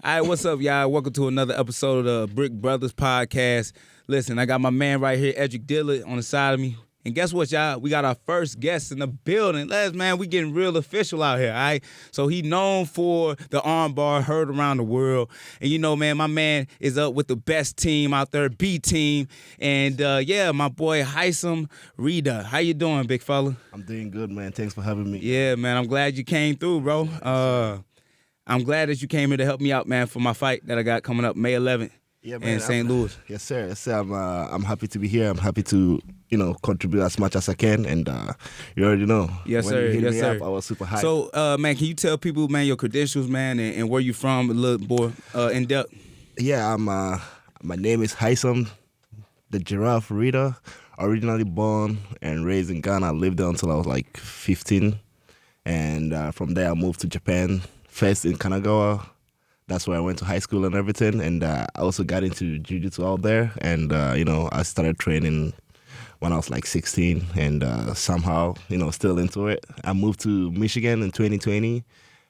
All right, what's up, y'all? Welcome to another episode of the Brick Brothers Podcast. Listen, I got my man right here, Edrick Dillard, on the side of me. And guess what, y'all? We got our first guest in the building. Man, we getting real official out here, all right? So he known for the armbar, heard around the world. And you know, man, my man is up with the best team out there, B team. And my boy Haisam Rida. How you doing, big fella? I'm doing good, man. Thanks for having me. Yeah, man, I'm glad you came through, bro. I'm glad that you came here to help me out, man, for my fight that I got coming up May 11th in St. Louis. Yes, sir. Yes, sir. I'm happy to be here. I'm happy to, contribute as much as I can. And you already know. Yes, when sir. You hit yes, me sir. Up, I was super hyped. So, man, can you tell people, man, your credentials, man, and where you from, a little more in depth? Yeah, my name is Haisam the Giraffe Rida. Originally born and raised in Ghana. I lived there until I was like 15. And from there, I moved to Japan. First in Kanagawa, that's where I went to high school and everything, and I also got into jiu-jitsu out there, and I started training when I was like 16, and somehow, still into it. I moved to Michigan in 2020,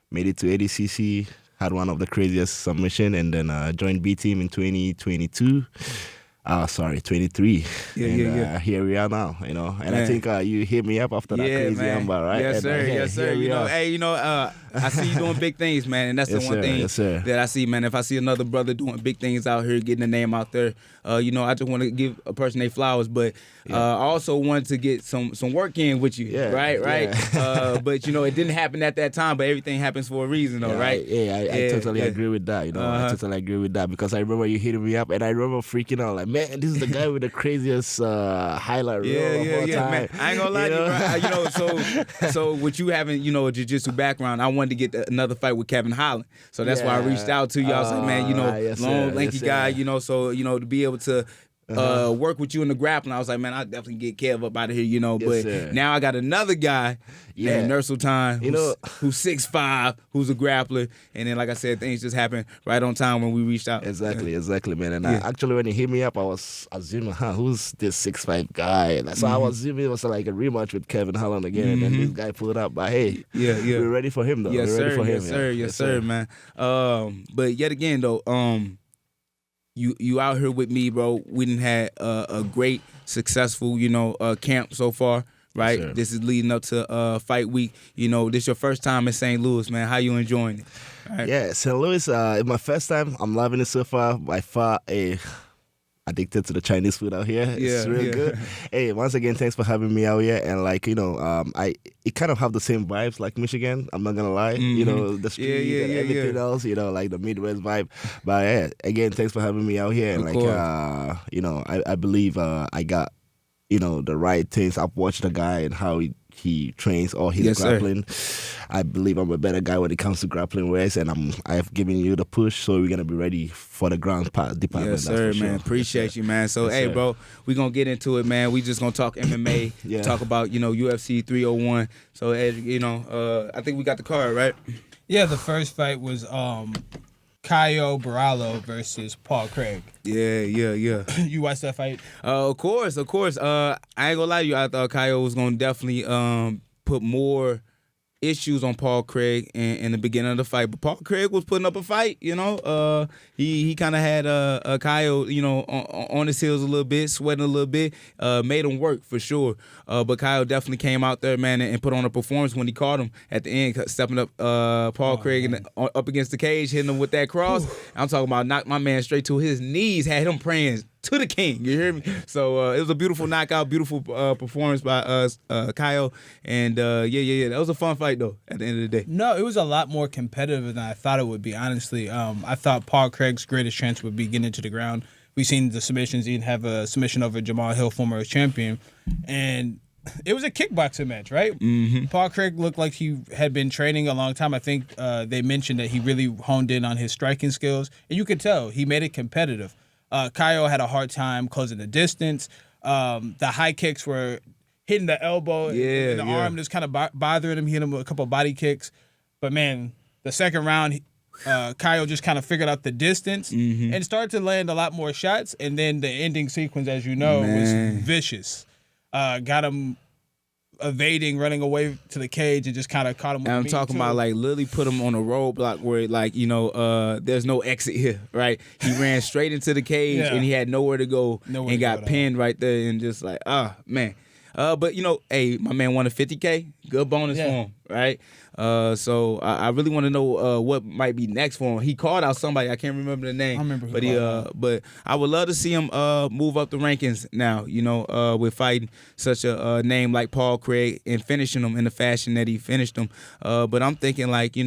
made it to ADCC, had one of the craziest submission, and then joined B Team in 2022. 23. Yeah. Here we are now, and man. I think you hit me up after that crazy number, right? Yes, sir. Yes, sir. I see you doing big things, man, and that's yes, the one thing that I see, man. If I see another brother doing big things out here, getting the name out there, I just want to give a person their flowers, but I also wanted to get some work in with you, right? Yeah. But it didn't happen at that time, but everything happens for a reason, though, right? I totally agree with that. I totally agree with that because I remember you hitting me up, and I remember freaking out like, man, this is the guy with the craziest highlight reel of all time. Man. I ain't gonna lie to you, bro. So with you having a jiu-jitsu background, I wanted to get another fight with Kevin Holland. So that's why I reached out to you. I was like, man, long, lanky guy, so to be able to work with you in the grappling, I was like, man, I'll definitely get Kev up out of here, but now I got another guy named Nursulton, who's 6'5", who's a grappler, and then, like I said, things just happened right on time when we reached out. Exactly, man. And actually, when he hit me up, I was assuming, who's this 6'5" guy? So I was assuming it was like a rematch with Kevin Holland again, and then this guy pulled up. But hey, we're ready for him, though. Yes, we're sir. ready for him. Yes, sir, man. But yet again, though, You out here with me, bro. We done had a great, successful, camp so far, right? Yes, this is leading up to fight week. This your first time in St. Louis, man. How you enjoying it? Right. Yeah, St. Louis, it's my first time. I'm loving it so far. By far, addicted to the Chinese food out here. It's real good. Hey, once again, thanks for having me out here. And it kind of have the same vibes like Michigan. I'm not gonna lie. The street and everything else. Like the Midwest vibe. But again, thanks for having me out here. And I believe I got the right things. I've watched the guy and how he trains all his grappling. Sir. I believe I'm a better guy when it comes to grappling ways, and I've given you the push, so we're gonna be ready for the ground department. Yes, sir, man. Appreciate you, man. So, bro, we're gonna get into it, man. We just gonna talk MMA, talk about UFC 301. So, I think we got the card, right? Yeah, the first fight was Caio Borralho versus Paul Craig. Yeah. You watched that fight? Of course. I ain't gonna lie to you. I thought Caio was gonna definitely put more issues on Paul Craig in the beginning of the fight, but Paul Craig was putting up a fight. He kind of had Caio, on his heels a little bit, sweating a little bit, made him work for sure. But Caio definitely came out there, man, and put on a performance when he caught him at the end, stepping up Paul Craig up against the cage, hitting him with that cross. I'm talking about knocked my man straight to his knees, had him praying to the king, you hear me? So it was a beautiful knockout, beautiful performance by Caio, and that was a fun fight though. At the end of the day, no, it was a lot more competitive than I thought it would be. Honestly, I thought Paul Craig's greatest chance would be getting into the ground. We've seen the submissions; he didn't have a submission over Jamal Hill, former champion, and it was a kickboxing match, right? Mm-hmm. Paul Craig looked like he had been training a long time. I think they mentioned that he really honed in on his striking skills, and you could tell he made it competitive. Caio had a hard time closing the distance. The high kicks were hitting the elbow and the arm, just kind of bothering him. He hit him with a couple of body kicks. But, man, the second round, Caio just kind of figured out the distance and started to land a lot more shots. And then the ending sequence, as you know, was vicious. Got him evading, running away to the cage, and just kind of caught him. And I'm talking about like literally put him on a roadblock where like there's no exit here, right? He ran straight into the cage and he had nowhere to go and got pinned right there and just like man. But hey, my man won a $50K, good bonus for him, right? So I really want to know what might be next for him. He called out somebody, I can't remember the name. I remember who but I would love to see him move up the rankings now, with fighting such a name like Paul Craig and finishing him in the fashion that he finished him. But I'm thinking like,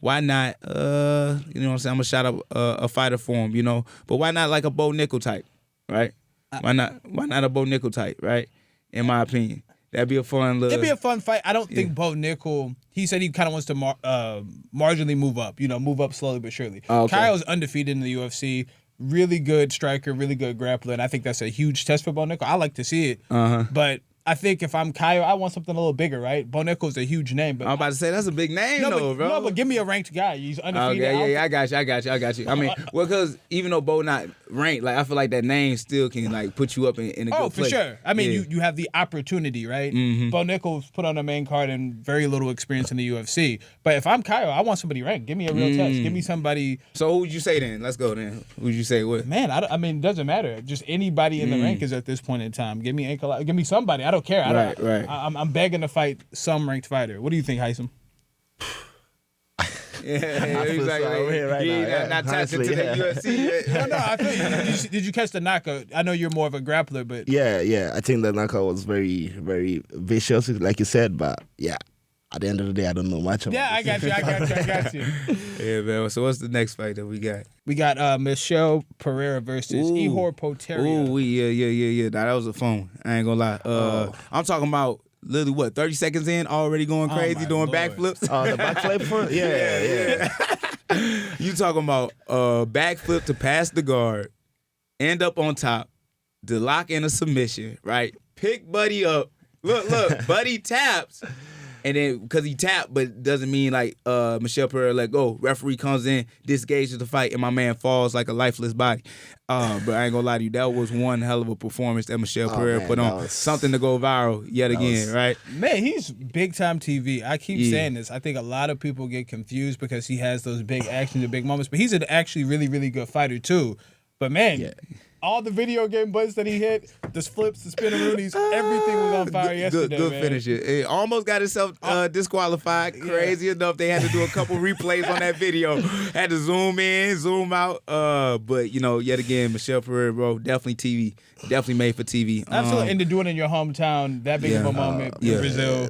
why not, what I'm saying, I'm going to shout out a fighter for him, but why not like a Bo Nickel type, right? Why not a Bo Nickel type, right? In my opinion, that'd be a fun little. It'd be a fun fight. I don't think Bo Nickel. He said he kind of wants to marginally move up. Move up slowly but surely. Oh, okay. Kyle's undefeated in the UFC. Really good striker, really good grappler, and I think that's a huge test for Bo Nickel. I like to see it, but I think if I'm Kyle, I want something a little bigger, right? Bo Nickel's a huge name, but I'm about to say that's a big name, bro. No, but give me a ranked guy. He's undefeated. Okay, I got you. I mean, because even though Bo not ranked, like I feel like that name still can like put you up in a good place. Oh, for sure. I mean, you have the opportunity, right? Mm-hmm. Bo Nickel's put on the main card and very little experience in the UFC. But if I'm Kyle, I want somebody ranked. Give me a real test. Give me somebody. So who would you say then? Let's go then. Who would you say what? Man, I mean, it doesn't matter. Just anybody in the rankings at this point in time. Give me Give me somebody. I don't care. Right. I'm begging to fight some ranked fighter. What do you think, Haisam? He's like, not tapped into the UFC yet. No, I feel you. Did you catch the knockout? I know you're more of a grappler, but yeah. I think the knockout was very, very vicious, like you said. But yeah, at the end of the day, I don't know much about I got you. Yeah, man. So what's the next fight that we got? We got Michelle Pereira versus Ihor Potieria. Yeah. Nah, that was a phone. I ain't gonna lie. I'm talking about literally 30 seconds in, already going crazy, doing backflips. Oh, the backflip for yeah. You talking about backflip to pass the guard, end up on top, to lock in a submission, right? Pick Buddy up. Look, Buddy taps. And then, because he tapped, but it doesn't mean like Michelle Pereira let go. Referee comes in, disengages the fight, and my man falls like a lifeless body. But I ain't gonna lie to you, that was one hell of a performance that Michelle Pereira put on. Something to go viral yet again, right? Man, he's big time TV. I keep saying this. I think a lot of people get confused because he has those big actions and big moments, but he's an actually really, really good fighter too. But man, all the video game buttons that he hit, the flips, the spin-a-roonies, everything was on fire yesterday. Good finisher. It almost got itself disqualified. Crazy enough, they had to do a couple replays on that video. Had to zoom in, zoom out. But yet again, Michelle Pereira, bro, definitely TV. Definitely made for TV. Absolutely, and to do it in your hometown, that big of a moment in Brazil.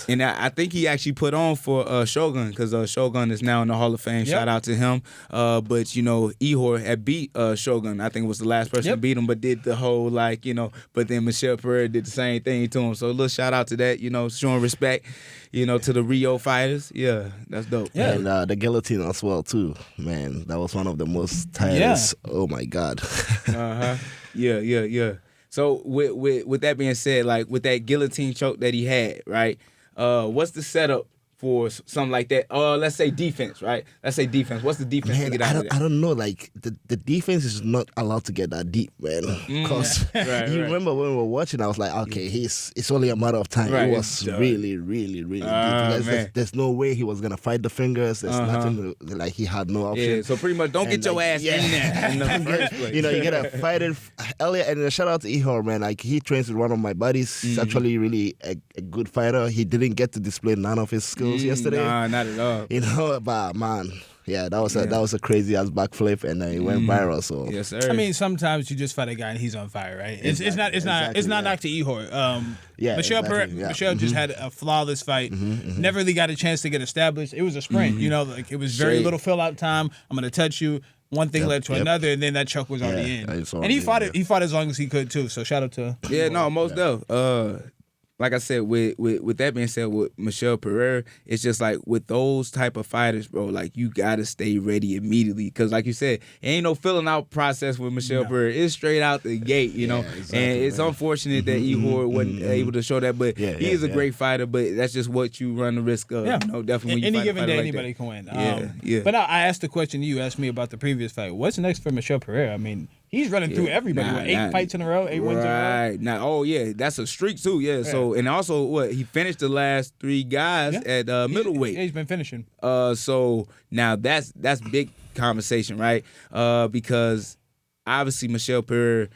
And I think he actually put on for Shogun, because Shogun is now in the Hall of Fame. Shout out to him. But Ihor had beat Shogun. I think it was the last person to beat him, but did the whole but then Michelle Pereira did the same thing to him. So a little shout out to that, showing respect, to the Rio fighters. Yeah, that's dope. Yeah. And the guillotine as well too, man. That was one of the most tireless. Yeah. Oh my God. Yeah. So with that being said, like with that guillotine choke that he had, right? What's the setup for something like that? Let's say defense, right? Let's say defense. What's the defense to get out of that? I don't know. Like the defense is not allowed to get that deep, man. Because remember when we were watching, I was like, okay, it's only a matter of time. Right. It was really, really, really deep. There's no way he was gonna fight the fingers. There's nothing like he had no option. Yeah, so pretty much don't get your ass in there in the first place. You gotta fight it earlier. And shout out to Ihor, man. Like he trains with one of my buddies. He's actually really a good fighter. He didn't get to display none of his skills yesterday. Nah, not at all. But man, that was a crazy ass backflip, and it went viral. So yes, sir. I mean, sometimes you just fight a guy and he's on fire, right? It's not knock to Ihor. Michelle just had a flawless fight. Never really got a chance to get established. It was a sprint. It was very little fill out time. I'm gonna touch you. One thing led to another, and then that choke was already in. And he fought it. He fought as long as he could too. So shout out to most dope. Like I said, with that being said, with Michelle Pereira, it's just like with those type of fighters, bro, like you gotta stay ready immediately. Cause like you said, it ain't no filling out process with Michelle Pereira. It's straight out the gate, Exactly, and it's unfortunate that Ihor wasn't able to show that, but he is a great fighter, but that's just what you run the risk of. Definitely when you any fight given day, like anybody that. can win. But now I asked the question you asked me about the previous fight. What's next for Michelle Pereira? I mean, He's running through everybody with 8 fights in a row, 8 wins in a row. Right. Now, oh, yeah, that's a streak, too. Yeah. So, and also, he finished the last 3 guys at middleweight. He's been finishing. So, now that's big conversation, right? Because obviously Michel Pereira,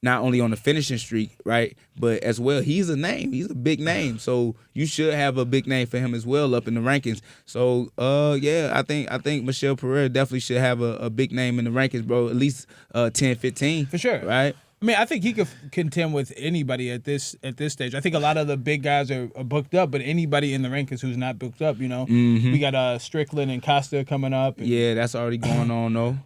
not only on the finishing streak, right, but as well, he's a name. He's a big name. So you should have a big name for him as well up in the rankings. So, I think Michel Pereira definitely should have a big name in the rankings, bro. At least 10, 15. For sure. Right? I mean, I think he could contend with anybody at this stage. I think a lot of the big guys are booked up, but anybody in the rankings who's not booked up, we got Strickland and Costa coming up. Yeah, that's already going on, though.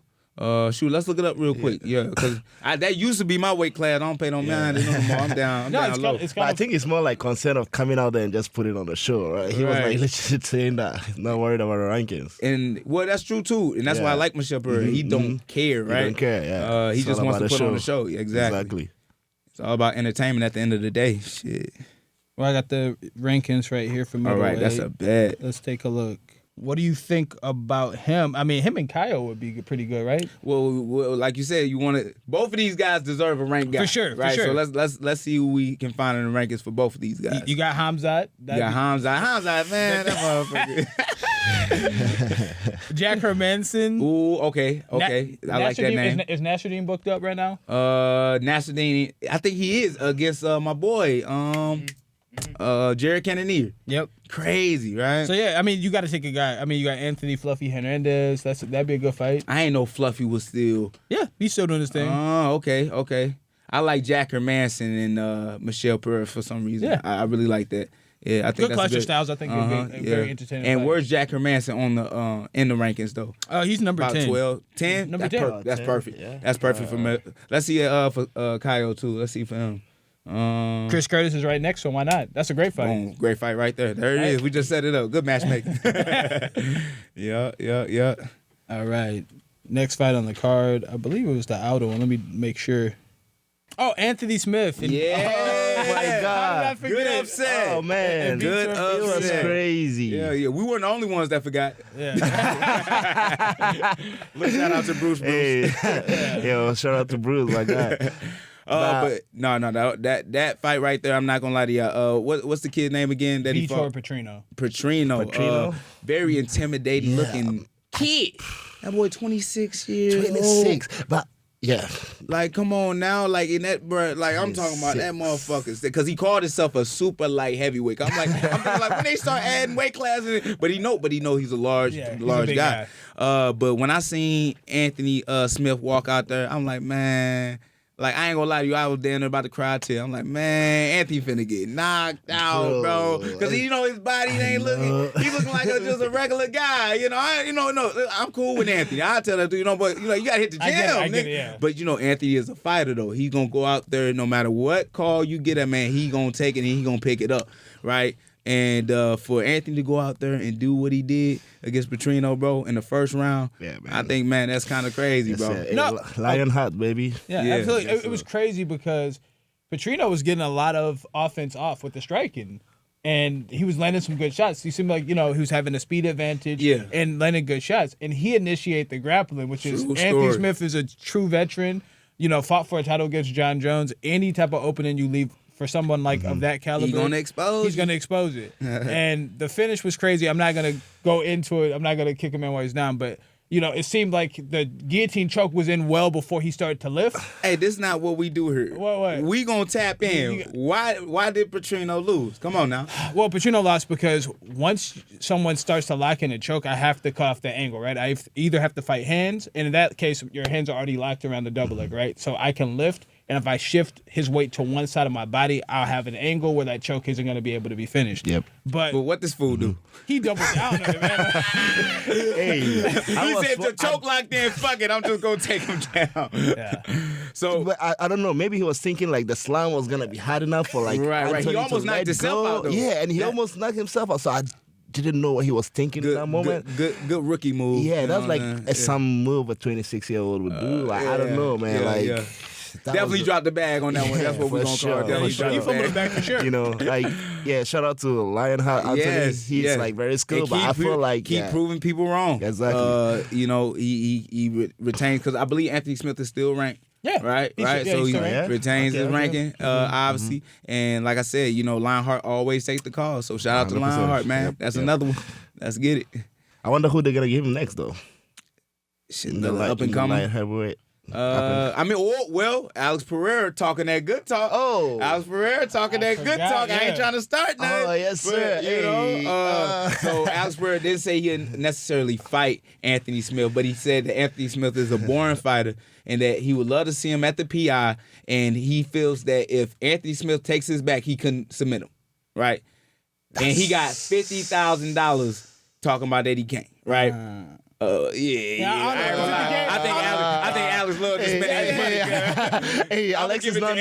Shoot, let's look it up real quick. Yeah, because that used to be my weight class. I don't pay no mind anymore. I'm down. Low. I think it's more like concern of coming out there and just put it on the show, right? He was like legit saying that he's not worried about the rankings. And well, that's true too, and that's why I like Michel Pereira. He don't care, right? He don't care. Yeah, he just wants to put on the show. Yeah, exactly. It's all about entertainment at the end of the day. Shit. Well, I got the rankings right here for middleweight. All right, that's a bet. Let's take a look. What do you think about him? I mean, him and Kyle would be pretty good, right? Well, like you said, you want to. Both of these guys deserve a ranked guy, for sure. Right. For sure. So let's see who we can find in the rankings for both of these guys. You got Hamzat. Hamzat, man, that motherfucker. Jack Hermanson. Ooh, okay. I like that name. Is Nasruddin booked up right now? Nasruddin, I think he is against my boy, Jared Cannonier. Yep. Crazy, right? So yeah, I mean, you got to take a guy. I mean, you got Anthony Fluffy Hernandez. That'd be a good fight. I ain't know Fluffy was still. Yeah, he's still doing his thing. Oh, okay. I like Jack Hermanson and Michel Pereira for some reason. Yeah, I really like that. Yeah, I think good clash of styles. I think it'd be very entertaining. And fight. Where's Jack Hermanson on the in the rankings though? He's number about 10. 12, 10. Number That's 10. That's 10, perfect. yeah. That's perfect for me. Let's see for Kyle too. Let's see for him. Chris Curtis is right next, so why not? That's a great fight. Boom, great fight right there. There it is. We just set it up. Good matchmaking. Yeah. All right. Next fight on the card. I believe it was the outer one. Let me make sure. Oh, Anthony Smith. Yeah. Oh, my God. Good upset. Oh, man. Good upset. It was crazy. Yeah. We weren't the only ones that forgot. Yeah. Shout out to Bruce. Hey. Yo, shout out to Bruce, my God. But no, that fight right there, I'm not gonna lie to y'all. What's the kid's name again that he fought? Petrino. Very intimidating looking kid. That boy 26 years 26. old. But yeah. Like, come on now. Like, in that, bro, like, I'm talking about that motherfucker. Because he called himself a super light heavyweight. I'm thinking like, when they start adding weight classes, but he know he's a large guy. But when I seen Anthony Smith walk out there, I'm like, man. Like, I ain't gonna lie to you, I was down there about to cry too. I'm like, man, Anthony finna get knocked out, bro. Because his body ain't looking, he's looking like just a regular guy. I'm cool with Anthony. I tell him, but you gotta hit the gym, I nigga. get it, yeah. But Anthony is a fighter though. He's gonna go out there no matter what call you get at, man, he gonna take it and he gonna pick it up, right? And for Anthony to go out there and do what he did against Petrino, bro, in the first round, I think, man, that's kind of crazy, bro. No, Lion Heart, baby. Yeah, absolutely. It was crazy because Petrino was getting a lot of offense off with the striking. And he was landing some good shots. He seemed like, he was having a speed advantage and landing good shots. And he initiated the grappling, which is Anthony Smith is a true veteran, fought for a title against John Jones. Any type of opening you leave for someone like of that caliber, he's going to expose it. And the finish was crazy. I'm not going to go into it. I'm not going to kick him in while he's down. But, it seemed like the guillotine choke was in well before he started to lift. Hey, this is not what we do here. What? We going to tap in. Why did Petrino lose? Come on now. Well, Petrino lost because once someone starts to lock in a choke, I have to cut off the angle, right? I either have to fight hands, and in that case, your hands are already locked around the double leg, right? So I can lift. And if I shift his weight to one side of my body, I'll have an angle where that choke isn't going to be able to be finished. But what this fool do? He doubled down on it, man. He said the choke locked in, fuck it, I'm just going to take him down. Yeah. So, but I don't know. Maybe he was thinking like the slam was going to be hard enough for like right. He almost knocked himself out, though. Yeah, and he almost knocked himself out. So I didn't know what he was thinking in that moment. Good rookie move. Yeah, that's like some move a 26-year-old would do. Like, I don't know, man. Definitely dropped the bag on that one. That's what we're going to call it. He fumbled the bag for sure. Shout out to Lionheart Anthony. He's like very skilled, but I feel like keep proving people wrong. Exactly. He retains, because I believe Anthony Smith is still ranked. Yeah. Right. Yeah, So he still retains his ranking, obviously. And like I said, Lionheart always takes the call. So shout out to 100%. Lionheart, man. That's another one. Let's get it. I wonder who they're gonna give him next though. Shit, another up and coming. Light heavyweight. Alex Pereira talking that good talk. Oh, Alex Pereira talking that good talk. I ain't trying to start nothing. Oh, yes, sir. So Alex Pereira didn't say he didn't necessarily fight Anthony Smith, but he said that Anthony Smith is a boring fighter and that he would love to see him at the PI, and he feels that if Anthony Smith takes his back, he couldn't submit him, right? And he got $50,000 talking about that he can't, right? I think Alex loved to spend his money. Hey, Alex is not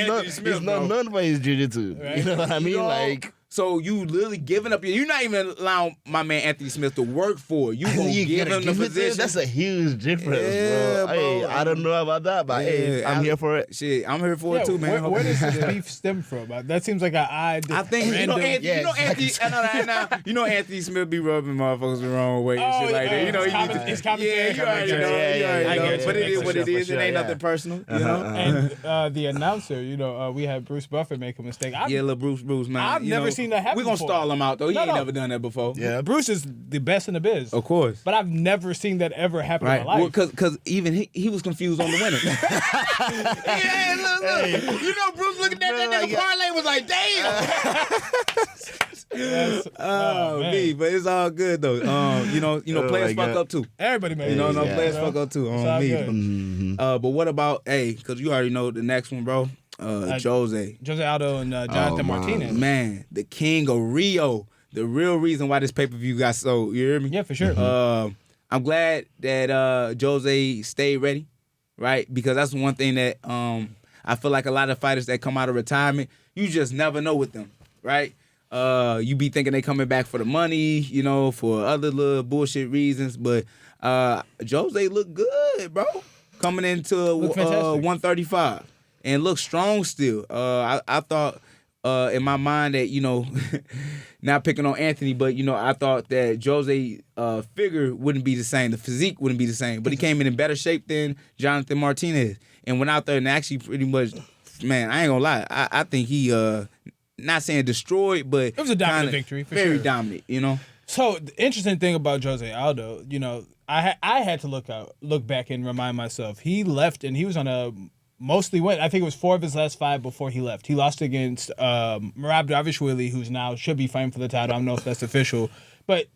known for his jiu-jitsu. Right? You know what I mean? So you literally giving up. You're not even allowing my man Anthony Smith to work for you. Gonna give him the position. That's a huge difference, bro. Hey, I don't know about that, but I'm here for it. Shit, I'm here for it too, man. Where does the beef stem from? That seems like an odd. I think Anthony Smith be rubbing motherfuckers the wrong way and shit like that. His commentary. You already know. But it is what it is. It ain't nothing personal, you know. And the announcer, we had Bruce Buffer make a mistake. Little Bruce, man. I've never seen that happen. We're gonna before. stall him out though. He ain't never done that before. Yeah, Bruce is the best in the biz. Of course. But I've never seen that ever happen in my life. Well, cause even he was confused on the winner. Look. Bruce looking at that nigga parlay was like, damn. But it's all good though. Players fuck up too. Everybody made players fuck up too. On me. But what about cause you already know the next one, bro. Jose Aldo and Jonathan Martinez. Man, the king of Rio. The real reason why this pay-per-view got sold. You hear me? Yeah, for sure. I'm glad that Jose stayed ready, right? Because that's one thing that I feel like a lot of fighters that come out of retirement, you just never know with them, right? You be thinking they coming back for the money, for other little bullshit reasons. But Jose looked good, bro. Coming into 135. And look strong still. I thought in my mind that, not picking on Anthony, but, I thought that Jose figure wouldn't be the same. The physique wouldn't be the same. But he came in better shape than Jonathan Martinez. And went out there and actually pretty much, man, I ain't going to lie. I think he, not saying destroyed, but it was a dominant victory. For very sure. dominant, So the interesting thing about Jose Aldo, I had to look back and remind myself. He left and he was on a mostly win. I think it was 4 of his last 5 before he left. He lost against Merab Davishvili, who's now should be fighting for the title. I don't know if that's official. But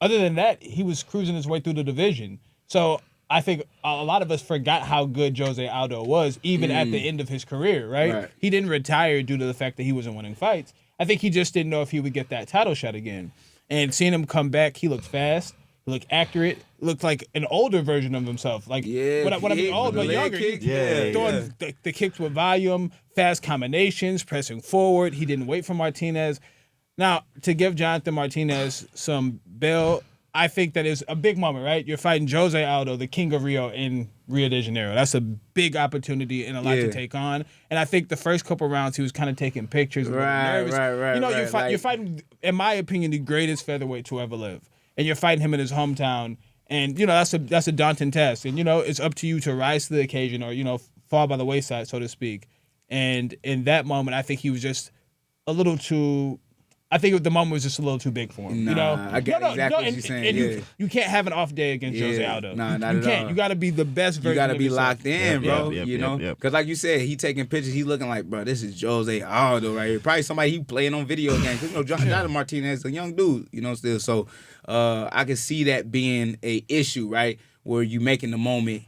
other than that, he was cruising his way through the division. So I think a lot of us forgot how good Jose Aldo was, even at the end of his career, right? He didn't retire due to the fact that he wasn't winning fights. I think he just didn't know if he would get that title shot again. And seeing him come back, he looked fast. Looked accurate, looked like an older version of himself. Like when I mean old, but younger. Throwing the kicks with volume, fast combinations, pressing forward. He didn't wait for Martinez. Now, to give Jonathan Martinez some bail, I think that is a big moment, right? You're fighting Jose Aldo, the king of Rio, in Rio de Janeiro. That's a big opportunity and a lot to take on. And I think the first couple rounds, he was kind of taking pictures. Right. You're fighting, in my opinion, the greatest featherweight to ever live. And you're fighting him in his hometown, and that's a daunting task. And it's up to you to rise to the occasion, or fall by the wayside, so to speak. And in that moment, I think he was just a little too. I think the moment was just a little too big for him. I get exactly what you're saying. And you can't have an off day against Jose Aldo. Not at all. You got to be the best version. You got to be yourself. locked in, bro. Because like you said, he taking pictures. He looking like, bro, this is Jose Aldo right here. Probably somebody he playing on video games. Jonathan Martinez is a young dude, still. So I can see that being a issue, right? Where you making the moment,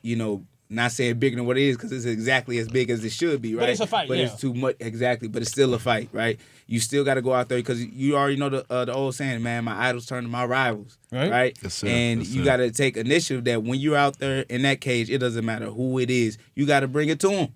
not saying bigger than what it is because it's exactly as big as it should be, right? But it's a fight, But it's too much, exactly. But it's still a fight, right? You still got to go out there because you already know the old saying, man, my idols turn to my rivals, right? Yes, sir. And you got to take initiative that when you're out there in that cage, it doesn't matter who it is. You got to bring it to him,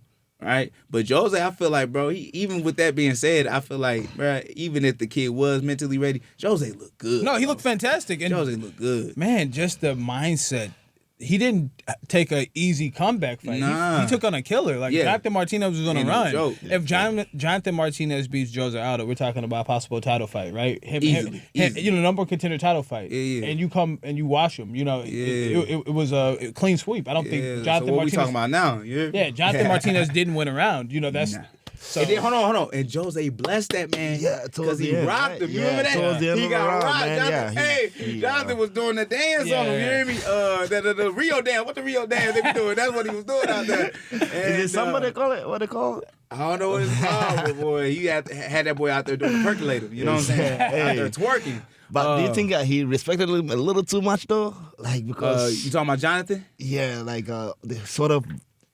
right? But Jose, I feel like, bro, even with that being said, I feel like, bro, even if the kid was mentally ready, Jose looked good. No, he looked fantastic. And Jose looked good. Man, just the mindset he didn't take an easy comeback fight. Nah. He took on a killer. Like, Jonathan Martinez was on a run. No if Jonathan Martinez beats Jose Aldo, we're talking about a possible title fight, right? Easily. You know, number one contender title fight. Yeah. And you come and you wash him. You know, it was a clean sweep. I don't think Jonathan so what Martinez. We talking about now? Yeah, Jonathan Martinez didn't win a round. You know, that's. So, and then, hold on. And Jose blessed that man. Yeah, because he rocked him. You remember that? Towards the end He of the got round, rocked. man. Jonathan, Jonathan was doing the dance on him. You hear me? The Rio dance. What the Rio dance they be doing? That's what he was doing out there. And, Is it somebody call it? What they call it? I don't know what it's called, but boy, he had that boy out there doing the percolator. You know what I'm saying? Out there twerking. But do you think he respected him a little too much though? Like because you talking about Jonathan? Yeah, like the sort of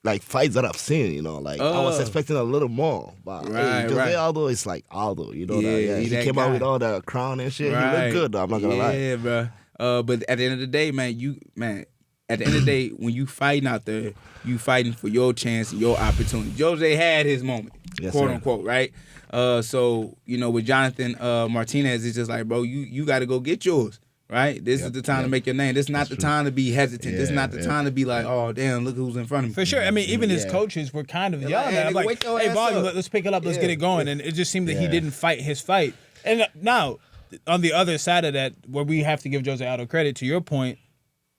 like fights that I've seen, you know, like I was expecting a little more. But Jose Aldo is like Aldo, you know that? Yeah, he came out with all the crown and shit. He looked good though, I'm not gonna lie. Yeah, bro. But at the end of the day, at the end of the day, when you fighting out there, you fighting for your chance and your opportunity. Jose had his moment, quote unquote, right? So, you know, with Jonathan Martinez, it's just like, bro, you got to go get yours, right? This is the time to make your name. This is not the time to be hesitant. This is not the time to be like, oh, damn, look who's in front of me. For sure. I mean, even his coaches were kind of yelling at him. Like, hey, Volume, let's pick it up. Let's get it going. And it just seemed that he didn't fight his fight. And now, on the other side of that, where we have to give Jose Aldo credit, to your point,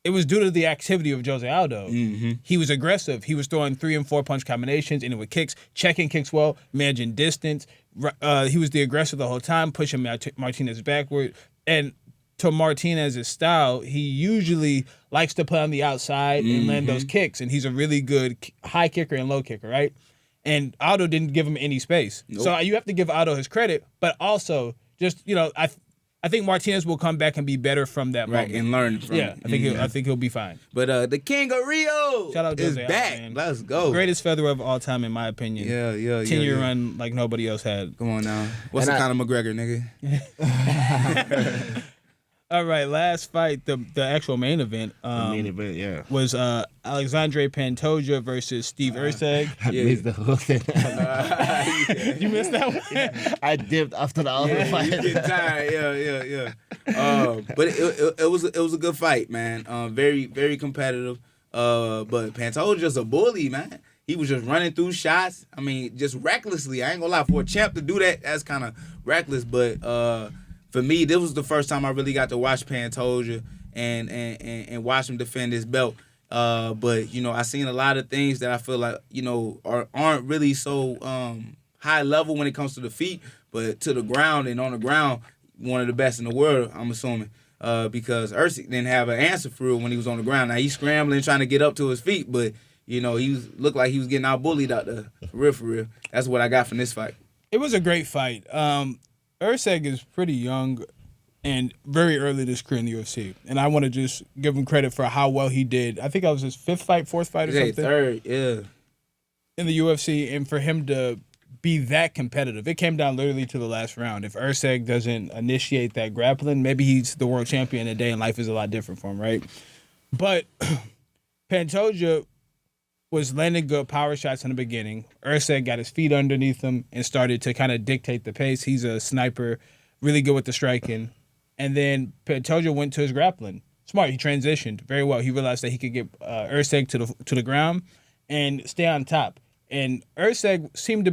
it was due to the activity of Jose Aldo. Mm-hmm. He was aggressive. He was throwing 3 and 4 punch combinations, and with kicks, checking kicks well, managing distance. He was the aggressor the whole time, pushing Martinez backward. And to Martinez's style, he usually likes to play on the outside and land those kicks, and he's a really good high kicker and low kicker, right? And Aldo didn't give him any space. Nope. So you have to give Aldo his credit, but also just, you know, I think Martinez will come back and be better from that moment. And learn from it. I think he'll be fine. But the King of Rio is back. Man. Let's go. Greatest featherweight of all time, in my opinion. 10-year run like nobody else had. Come on now. What's the Conor McGregor, nigga? All right, last fight, the actual main event. Was Alexandre Pantoja versus Steve Erceg. I missed the whole thing. You missed that one? Yeah. I dipped after the other fight. You get tired. But it was a good fight, man. Very, very competitive. But Pantoja's a bully, man. He was just running through shots. I mean, just recklessly. I ain't gonna lie, for a champ to do that, that's kind of reckless. But for me, this was the first time I really got to watch Pantoja and watch him defend his belt. But, you know, I seen a lot of things that I feel like, you know, aren't really so high level when it comes to the feet, but to the ground and on the ground, one of the best in the world, I'm assuming. Because Erceg didn't have an answer for it when he was on the ground. Now, he's scrambling, trying to get up to his feet, but, you know, looked like he was getting out-bullied out there. For real. That's what I got from this fight. It was a great fight. Erceg is pretty young and very early in his career in the UFC. And I want to just give him credit for how well he did. I think that was his 4th fight or something. Third, yeah. In the UFC, and for him to be that competitive. It came down literally to the last round. If Erceg doesn't initiate that grappling, maybe he's the world champion today and life is a lot different for him, right? But Pantoja was landing good power shots in the beginning. Erceg got his feet underneath him and started to kind of dictate the pace. He's a sniper, really good with the striking. And then Pantoja went to his grappling. Smart. He transitioned very well. He realized that he could get Erceg to the ground and stay on top. And Erceg seemed to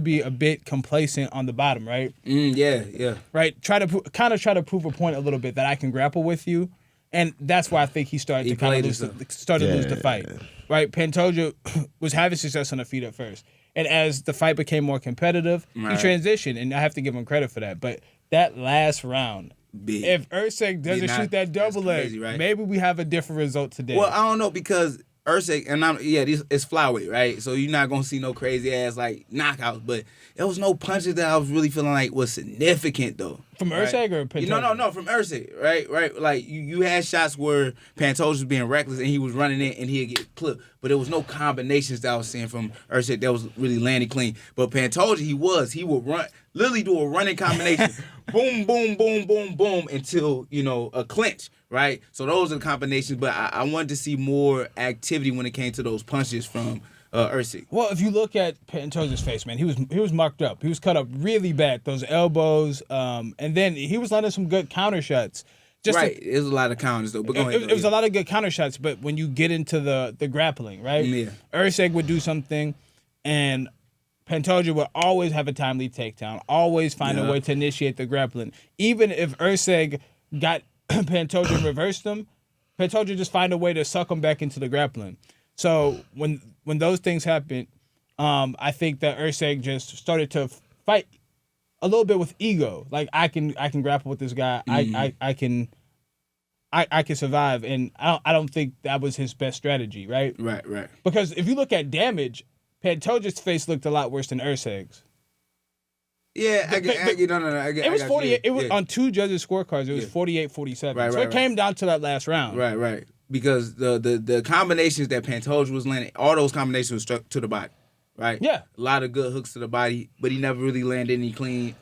be a bit complacent on the bottom, right? Yeah. Right. Try to prove a point a little bit that I can grapple with you. And that's why I think he started to kind of lose the fight. Right? Pantoja was having success on the feet at first. And as the fight became more competitive, he transitioned, and I have to give him credit for that. But that last round, if Erceg doesn't shoot that double leg, maybe we have a different result today. Well, I don't know, because Erceg, and it's flyweight, right? So you're not gonna see no crazy ass like knockouts, but there was no punches that I was really feeling like was significant though. From Erceg or Pantoja? No, from Erceg, right. Like you had shots where Pantoja was being reckless and he was running in and he'd get clipped, but there was no combinations that I was seeing from Erceg that was really landing clean. But Pantoja, he would run, literally do a running combination, boom, boom, boom, boom, boom, until a clinch. Right, so those are the combinations, but I wanted to see more activity when it came to those punches from Erceg. Well, if you look at Pantoja's face, man, he was marked up. He was cut up really bad. Those elbows, and then he was landing some good counter shots It was a lot of counters though. But go ahead. It was a lot of good counter shots, but when you get into the grappling, right? Yeah. Usyk would do something, and Pantoja would always have a timely takedown, always find a way to initiate the grappling. Even if Usyk got Pantoja and reversed him, Pantoja just find a way to suck him back into the grappling. So when those things happen, I think that Usyk just started to fight a little bit with ego. Like I can grapple with this guy. I can survive, and I don't think that was his best strategy, right? Right. Because if you look at damage, Pantoja's face looked a lot worse than Usyk's. Yeah, I get it was 48. It was on two judges' scorecards. It was 48-47. Right, so it came down to that last round. Right. Because the combinations that Pantoja was landing, all those combinations were struck to the body. Right. Yeah. A lot of good hooks to the body, but he never really landed any clean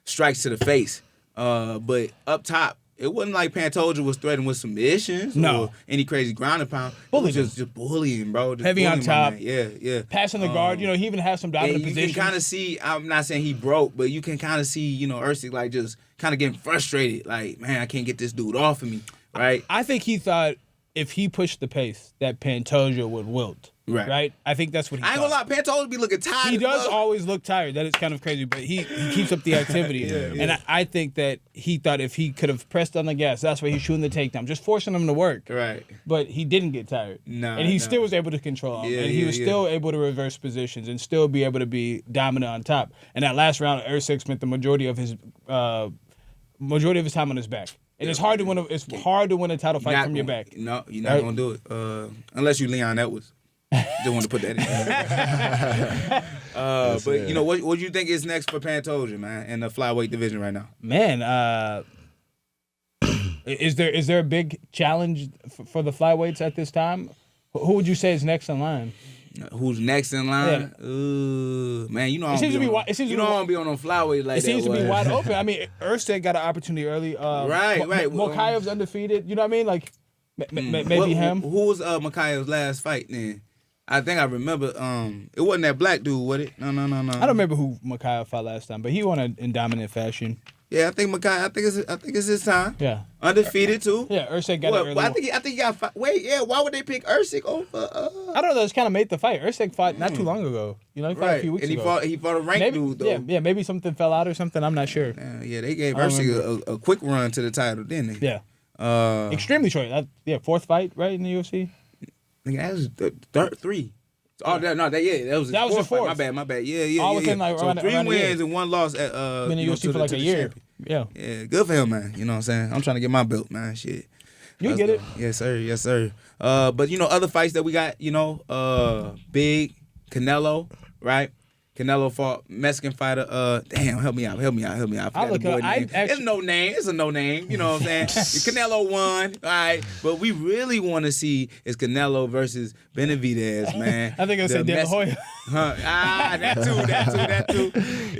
strikes to the face. But up top, it wasn't like Pantoja was threatening with submissions or any crazy ground and pound. It was just bullying, bro. Just heavy on top. Yeah. Passing the guard. He even has some dominant positions. You can kind of see, I'm not saying he broke, but you can kind of see, Usyk like just kind of getting frustrated. Like, man, I can't get this dude off of me, right? I think he thought if he pushed the pace that Pantoja would wilt. Right? I think that's what he I ain't gonna lie, Pantoja be looking tired. He does always look tired. That is kind of crazy, but he keeps up the activity. And I think that he thought if he could have pressed on the gas, that's why he's shooting the takedown, just forcing him to work. Right. But he didn't get tired. And he still was able to control him. And he was still able to reverse positions and still be able to be dominant on top. And that last round, Usyk spent the majority of his time on his back. And it's hard to win. It's hard to win a title fight from your back. No, you're not gonna do it unless you Leon Edwards. Just want to put that in. But what do you think is next for Pantoja, man, in the flyweight division right now? Man, is there a big challenge for the flyweights at this time? Who would you say is next in line? Who's next in line? Yeah. Man, I don't be on flyweight like that. It seems to be wide open. I mean, Usyk got an opportunity early. Right. Mokaev's undefeated. You know what I mean? Like maybe him. Who was Mokaev's last fight then? I think I remember. It wasn't that black dude, was it? No. I don't remember who Mokaev fought last time, but he won in dominant fashion. Yeah, I think Mokaev. I think it's his time. Yeah, undefeated too. Yeah, Usyk got it early. I think he got. Wait, yeah. Why would they pick Usyk over? I don't know. It's kind of made the fight. Usyk fought not too long ago. He fought a few weeks ago. He fought a ranked dude though. Yeah. Maybe something fell out or something. I'm not sure. Yeah, they gave Usyk a quick run to the title, didn't they? Yeah. Extremely short. Fourth fight right in the UFC. I think that was the three. Oh, that was the fourth. My bad. Yeah. All within so 3 wins and 1 loss at been in the UFC for like a year. Yeah, good for him, man. You know what I'm saying? I'm trying to get my belt, man. Shit. You get it. Yes, sir. But other fights that we got, big Canelo, right? Canelo fought Mexican fighter. Damn, help me out. I'll look up. It's no name. It's a no name. You know what I'm saying? Canelo won. All right. But we really want to see is Canelo versus Benavidez, man. I think I said De La Hoya. That too.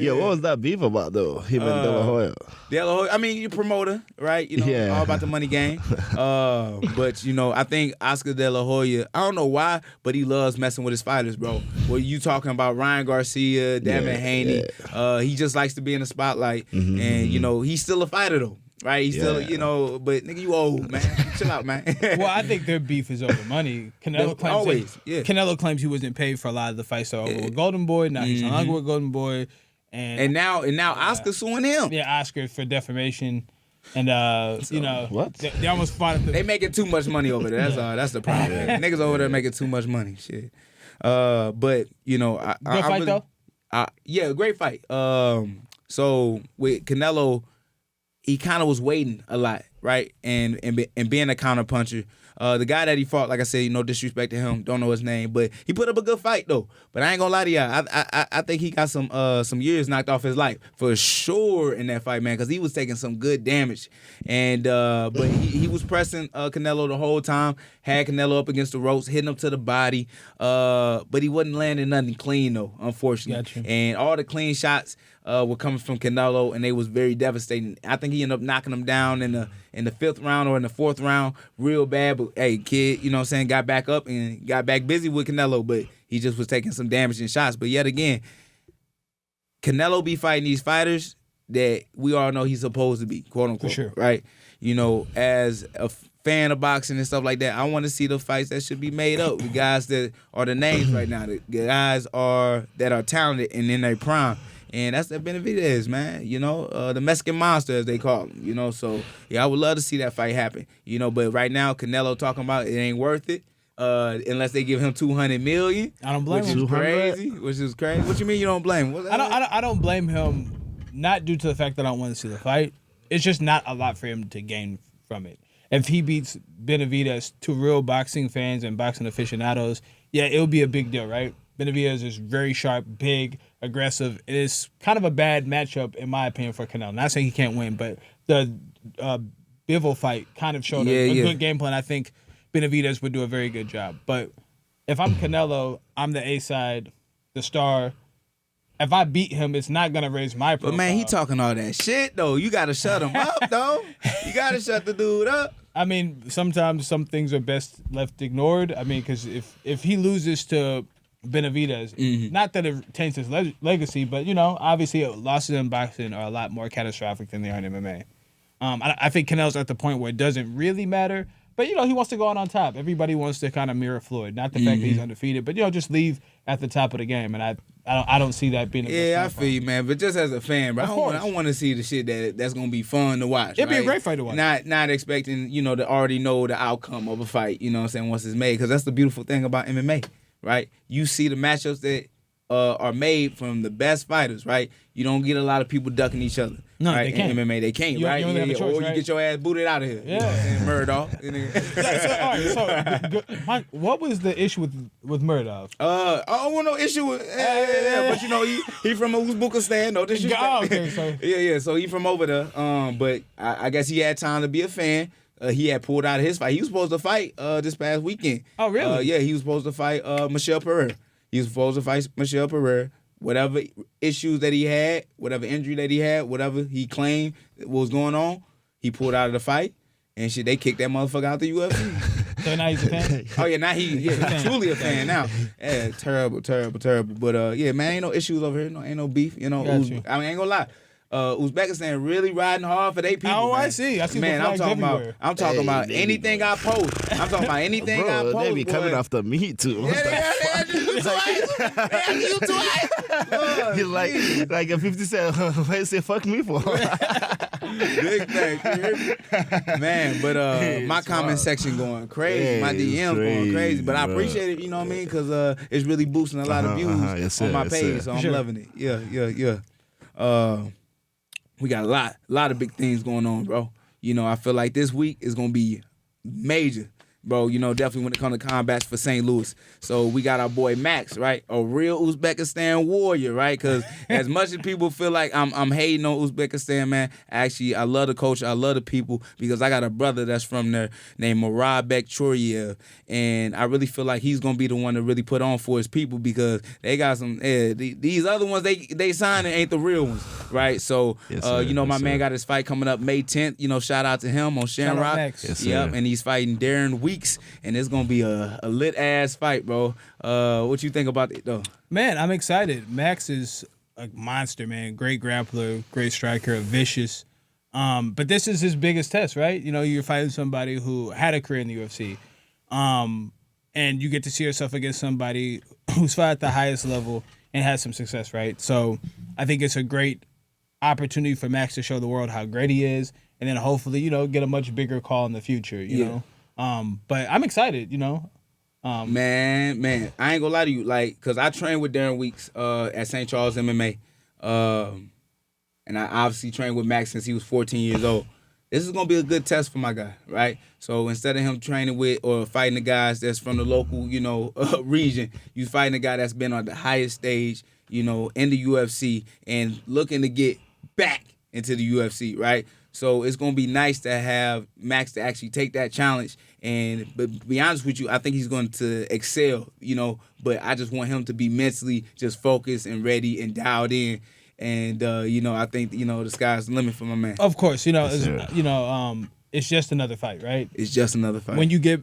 Yeah, what was that beef about though? Him and De La Hoya. De La Hoya. I mean, you're a promoter, right? All about the money game. But I think Oscar De La Hoya. I don't know why, but he loves messing with his fighters, bro. Well, you talking about Ryan Garcia, Devin Haney? He just likes to be in the spotlight, and he's still a fighter though. Right, he's still, but nigga, you old, man. Chill out, man. Well, I think their beef is over money. Canelo claims he wasn't paid for a lot of the fights over with Golden Boy. Now he's no longer with Golden Boy, and now Oscar's suing him. Yeah, Oscar for defamation, and what? They almost fought. They making too much money over there. That's the problem. Niggas over there making too much money. Shit. But good fight though. Yeah, great fight. So with Canelo, he kind of was waiting a lot, right? And being a counter puncher. The guy that he fought, like I said, no disrespect to him, don't know his name, but he put up a good fight though. But I ain't gonna lie to y'all, I think he got some years knocked off his life for sure in that fight, man, because he was taking some good damage. And but he was pressing Canelo the whole time, had Canelo up against the ropes, hitting him to the body, but he wasn't landing nothing clean though, unfortunately. Gotcha. And all the clean shots were coming from Canelo, and they was very devastating. I think he ended up knocking him down in the 5th round or in the 4th round real bad. But hey, kid, you know what I'm saying, got back up and got back busy with Canelo, but he just was taking some damaging shots. But yet again, Canelo be fighting these fighters that we all know he's supposed to be, quote unquote. For sure. Right? as a fan of boxing and stuff like that, I want to see the fights that should be made up. The guys that are the names right now, the guys that are talented and in their prime. And that's the Benavidez, man. The Mexican monster, as they call him. So yeah, I would love to see that fight happen. But right now, Canelo talking about it ain't worth it. Unless they give him $200 million. I don't blame him. Which is crazy. What you mean you don't blame him? I don't blame him, not due to the fact that I don't want to see the fight. It's just not a lot for him to gain from it. If he beats Benavidez to real boxing fans and boxing aficionados, yeah, it'll be a big deal, right? Benavidez is very sharp, big, aggressive. It is kind of a bad matchup, in my opinion, for Canelo. Not saying he can't win, but the Bivol fight kind of showed a good game plan. I think Benavidez would do a very good job. But if I'm Canelo, I'm the A side, the star. If I beat him, it's not going to raise my profile. But, man, he talking all that shit, though. You got to shut him up, though. You got to shut the dude up. I mean, sometimes some things are best left ignored. I mean, because if he loses to Benavidez, not that it taints his legacy, but, obviously losses in boxing are a lot more catastrophic than they are in MMA. I think Canelo's at the point where it doesn't really matter. But, he wants to go out on top. Everybody wants to kind of mirror Floyd. Not the fact that he's undefeated, but, just leave at the top of the game. And I don't see that being a good I feel you, man. But just as a fan, bro, I want to see the shit that's going to be fun to watch. It'd be a great fight to watch. Not expecting, to already know the outcome of a fight, once it's made. Because that's the beautiful thing about MMA, right? You see the matchups that are made from the best fighters, right? You don't get a lot of people ducking each other. No, right? they can't. In MMA, they can't, right? You have a choice, or you get your ass booted out of here. Yeah. Murdoch. So, what was the issue with Murdoch? I don't want no issue with but he from Uzbekistan, no disrespect. Oh, okay, so. So he from over there. But I guess he had time to be a fan. He had pulled out of his fight. He was supposed to fight this past weekend. Oh, really? He was supposed to fight Michel Pereira. He was supposed to fight Michel Pereira. Whatever issues that he had, whatever injury that he had, whatever he claimed was going on, he pulled out of the fight, and they kicked that motherfucker out the UFC. So now he's a fan? Oh, yeah, now he's truly a fan now. Yeah, terrible. But, man, ain't no issues over here. Ain't no beef. I ain't gonna lie. Uzbekistan really riding hard for their people. Oh, man. I see. Man, I'm talking about anything I post. I'm talking about anything I post. They be coming after me too. Yeah, they you twice. He's like a 50 Cent. Why you say fuck me for? Big thing, man. But my comment section going crazy. My DM going crazy. But I appreciate it. You know what I mean? Because it's really boosting a lot of views on my page. So I'm loving it. Yeah. We got a lot of big things going on, bro. I feel like this week is gonna be major, bro. Definitely when it comes to combats for St. Louis. So we got our boy Max, right? A real Uzbekistan warrior, right? Because as much as people feel like I'm hating on Uzbekistan, man, actually I love the culture, I love the people, because I got a brother that's from there named Murabek Choriev, and I really feel like he's gonna be the one to really put on for his people, because they got some these other ones they signing ain't the real ones, right? So my man got his fight coming up May 10th. Shout out to him on Shamrock. Yes, yep, and he's fighting Darren Weeks, and it's gonna be a lit ass fight, bro. What you think about it though? Man, I'm excited. Max is a monster, man. Great grappler, great striker, vicious. But this is his biggest test, right? You're fighting somebody who had a career in the UFC. And you get to see yourself against somebody who's fought at the highest level and had some success, right? So I think it's a great opportunity for Max to show the world how great he is, and then hopefully, get a much bigger call in the future, you know? But I'm excited, Man, I ain't gonna lie to you, cause I trained with Darren Weeks at St. Charles MMA, and I obviously trained with Max since he was 14 years old. This is gonna be a good test for my guy, right? So instead of him training with or fighting the guys that's from the local, region, you fighting a guy that's been on the highest stage, in the UFC and looking to get back into the UFC, right? So it's gonna be nice to have Max to actually take that challenge. But to be honest with you, I think he's going to excel, but I just want him to be mentally just focused and ready and dialed in. And, I think, the sky's the limit for my man. Of course, it's just another fight, right? It's just another fight. When you get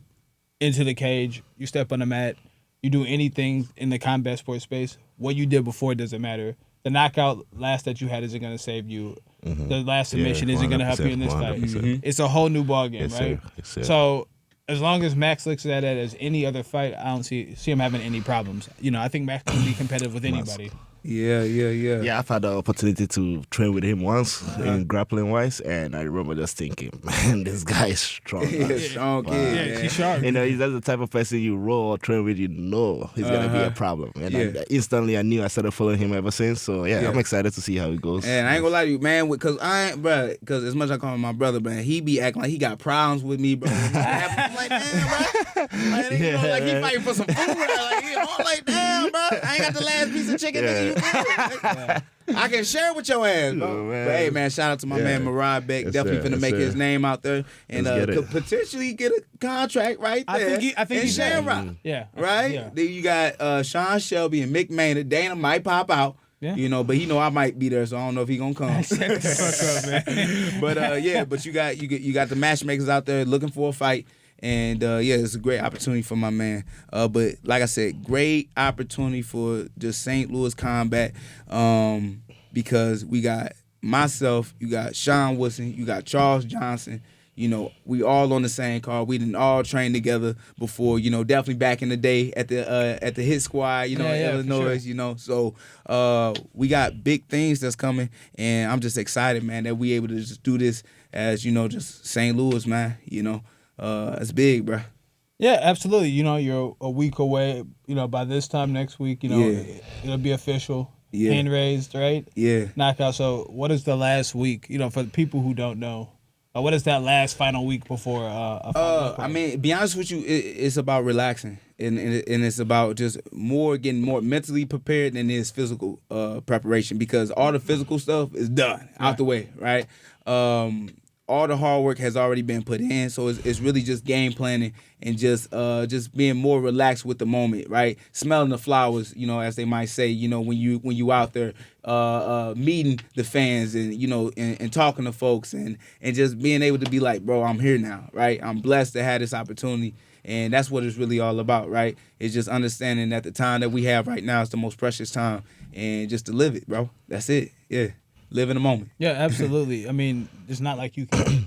into the cage, you step on the mat, you do anything in the combat sports space, what you did before doesn't matter. The knockout last that you had isn't going to save you. the last submission isn't going to help you in this fight. It's a whole new ballgame, right? Yes, sir. So as long as Max looks at it as any other fight, I don't see him having any problems. I think Max can be competitive with anybody. Yeah. Yeah, I've had the opportunity to train with him once in grappling wise, and I remember just thinking, man, this guy is strong. He's a strong kid. Yeah, he's sharp. He's the type of person you roll or train with, he's gonna be a problem. And I instantly I knew. I started following him ever since. So I'm excited to see how it goes. And I ain't gonna lie to you, man, because as much as I call him my brother, man, he be acting like he got problems with me, bro. I'm like, damn, bro. Like he fighting for some food. Like, damn, bro. I ain't got the last piece of chicken that you did. I can share with your ass, bro. But hey, man, shout out to my man Murad Beck. Definitely finna make his name out there and could potentially get a contract right there. I think he's Shamrock. Yeah. Right? Yeah. Then you got Sean Shelby and Mick Maynard. Dana might pop out. Yeah. But he know I might be there, so I don't know if he gonna come. But you got the matchmakers out there looking for a fight. And it's a great opportunity for my man. But like I said, great opportunity for just St. Louis combat. Because we got myself, you got Sean Woodson, you got Charles Johnson. We all on the same card. We didn't all train together before. Definitely back in the day at the Hit Squad. Illinois. Sure. So we got big things that's coming, and I'm just excited, man, that we able to just do this as just St. Louis, man. It's big, bro. Yeah, absolutely. You're a week away. By this time next week, it'll be official. Yeah. Hand raised, right? Yeah. Knockout. So what is the last week? For the people who don't know, what is that last final week before a fight? Be honest with you, it's about relaxing, and it's about just getting more mentally prepared than it is physical preparation, because all the physical stuff is done out the way, right? All the hard work has already been put in, so it's really just game planning and just being more relaxed with the moment, right? Smelling the flowers, as they might say, when you out there meeting the fans and and talking to folks and just being able to be like, bro, I'm here now, right? I'm blessed to have this opportunity, and that's what it's really all about, right? It's just understanding that the time that we have right now is the most precious time, and just to live it, bro. That's it. Yeah. Live in the moment. Yeah, absolutely. It's not like you can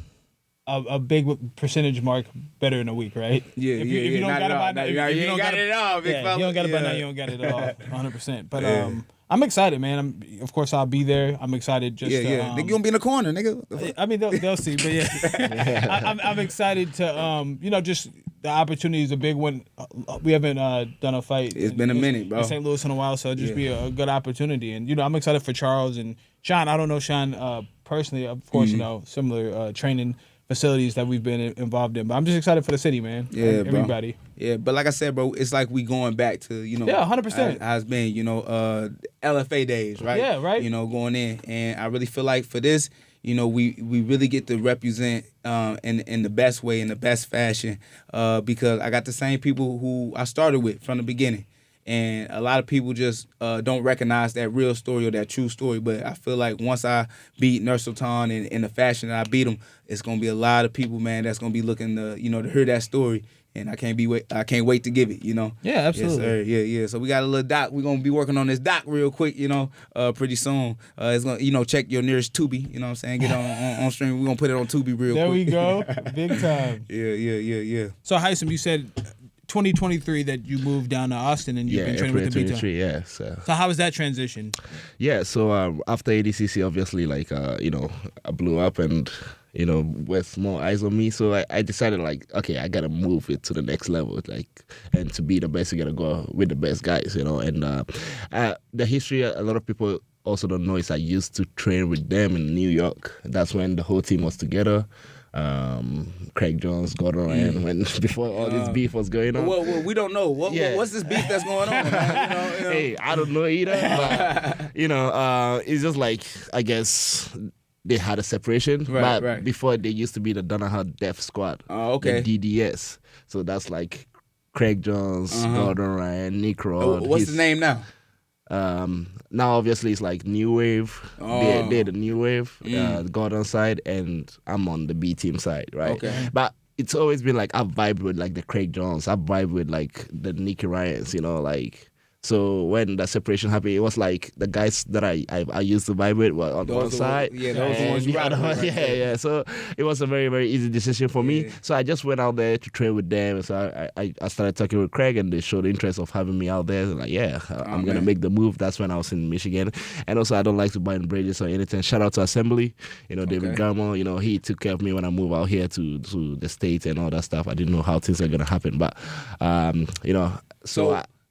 a big percentage mark better in a week, right? Yeah, if you don't got it by now, you don't got it all, big fella. You don't got it by now, you don't got it at all, 100%. But I'm excited, man. Of course, I'll be there. I'm excited. Just Nigga, you gonna be in the corner, nigga. They'll see, but I'm excited to just the opportunity is a big one. We haven't done a fight. It's been a minute, bro. In St. Louis in a while, so it'll just be a good opportunity. And I'm excited for Charles and Sean. I don't know Sean personally, of course. Similar training facilities that we've been involved in, but I'm just excited for the city, man. Yeah, everybody. Bro. Yeah, but like I said, bro, it's like we going back to 100%. How it's been, LFA days, right? Yeah, right. Going in, and I really feel like for this, we really get to represent in the best way, in the best fashion, because I got the same people who I started with from the beginning. And a lot of people just don't recognize that real story or that true story. But I feel like once I beat Nursulton in the fashion that I beat him, it's gonna be a lot of people, man, that's gonna be looking to to hear that story. And I can't wait to give it. Yeah, absolutely. Yes, sir. Yeah. So we got a little doc. We're gonna be working on this doc real quick. Pretty soon. It's gonna check your nearest Tubi. You know what I'm saying? Get on stream. We're gonna put it on Tubi real quick. There we go. Big time. Yeah. So Haisam, you said 2023 that you moved down to Austin and you've been training with the B-Town. Yeah. So how was that transition? Yeah, so after ADCC, obviously, I blew up and, with more eyes on me. So I decided, okay, I got to move it to the next level. And to be the best, you got to go with the best guys, And the history, a lot of people also don't know is I used to train with them in New York. That's when the whole team was together. Craig Jones, Gordon Ryan, before all this beef was going on. Well, we don't know. What's this beef that's going on, man? Hey, I don't know either. But, it's just I guess they had a separation. Right. Before, they used to be the Donahoe Death Squad. Oh, okay. The DDS. So that's Craig Jones, Gordon Ryan, Nick Rod. What's his name now? Now obviously it's New Wave. They're the New Wave, Gordon side, and I'm on the B team side, right? Okay. But it's always been I've vibed with the Craig Jones, I've vibed with the Nicky Ryans, So when the separation happened, it was like the guys that I used to vibe with were on one side. Yeah, those are the ones you ride with. Right there. Yeah. So it was a very, very easy decision for me. So I just went out there to train with them. So I started talking with Craig, and they showed interest of having me out there. Like, I'm going to make the move. That's when I was in Michigan. And also, I don't like to burn bridges or anything. Shout out to Assembly. David Garmo, he took care of me when I moved out here to the States and all that stuff. I didn't know how things are going to happen. But,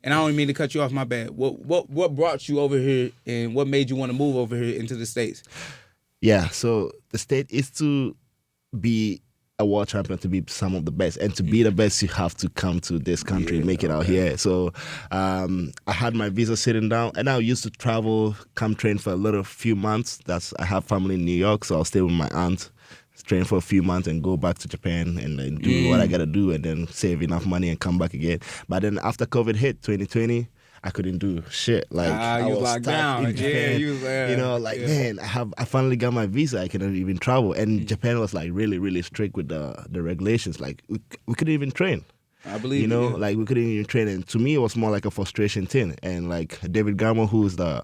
and I don't mean to cut you off, my bad. What brought you over here, and what made you want to move over here into the States? Yeah, so the state is to be a world champion, to be some of the best. And to be the best, you have to come to this country and make it out here. So I had my visa sitting down, and I used to travel, come train for a few months. I have family in New York, so I'll stay with my aunt, train for a few months and go back to Japan and then do what I got to do and then save enough money and come back again. But then after COVID hit, 2020, I couldn't do shit. Like I was locked down in Japan. Man, I finally got my visa. I couldn't even travel, and Japan was like really, really strict with the regulations. Like we couldn't even train. I believe like we couldn't even train. And to me, it was more like a frustration thing. And like David Garmo, who's the